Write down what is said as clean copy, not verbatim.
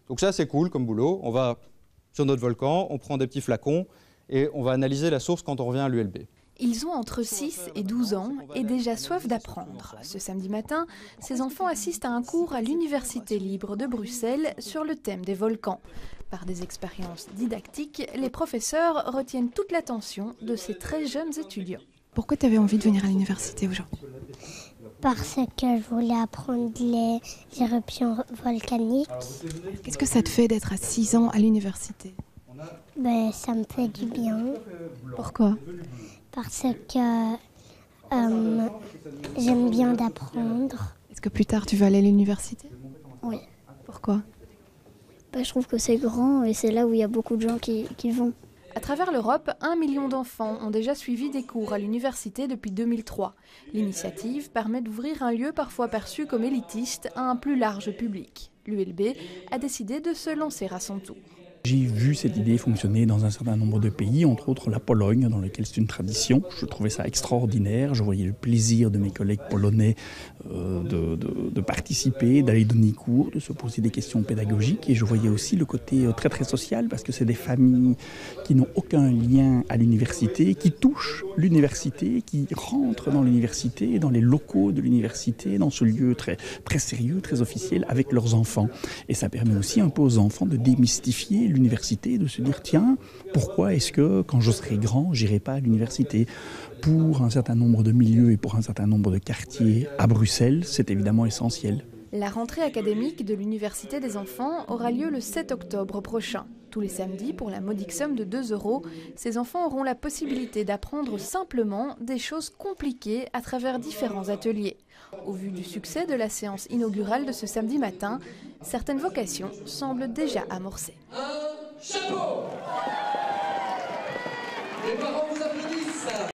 Donc ça, c'est cool comme boulot. On va sur notre volcan, on prend des petits flacons et on va analyser la source quand on revient à l'ULB. Ils ont entre 6 et 12 ans et déjà soif d'apprendre. Ce samedi matin, ces enfants assistent à un cours à l'Université libre de Bruxelles sur le thème des volcans. Par des expériences didactiques, les professeurs retiennent toute l'attention de ces très jeunes étudiants. Pourquoi tu avais envie de venir à l'université aujourd'hui? Parce que je voulais apprendre les éruptions volcaniques. Qu'est-ce que ça te fait d'être à 6 ans à l'université? Ça me fait du bien. Pourquoi? Parce que j'aime bien d'apprendre. Est-ce que plus tard tu vas aller à l'université? Oui. Pourquoi? Je trouve que c'est grand et c'est là où il y a beaucoup de gens qui vont. À travers l'Europe, 1 million d'enfants ont déjà suivi des cours à l'université depuis 2003. L'initiative permet d'ouvrir un lieu parfois perçu comme élitiste à un plus large public. L'ULB a décidé de se lancer à son tour. J'ai vu cette idée fonctionner dans un certain nombre de pays, entre autres la Pologne, dans laquelle c'est une tradition. Je trouvais ça extraordinaire. Je voyais le plaisir de mes collègues polonais de participer, d'aller donner cours, de se poser des questions pédagogiques. Et je voyais aussi le côté très très social, parce que c'est des familles qui n'ont aucun lien à l'université, qui touchent l'université, qui rentrent dans l'université, dans les locaux de l'université, dans ce lieu très, très sérieux, très officiel, avec leurs enfants. Et ça permet aussi un peu aux enfants de démystifier l'université, de se dire tiens, pourquoi est-ce que quand je serai grand, j'irai pas à l'université? Pour un certain nombre de milieux et pour un certain nombre de quartiers à Bruxelles, c'est évidemment essentiel. La rentrée académique de l'Université des enfants aura lieu le 7 octobre prochain. Tous les samedis, pour la modique somme de 2 €, ces enfants auront la possibilité d'apprendre simplement des choses compliquées à travers différents ateliers. Au vu du succès de la séance inaugurale de ce samedi matin, certaines vocations semblent déjà amorcées. Un chapeau! Les parents vous applaudissent.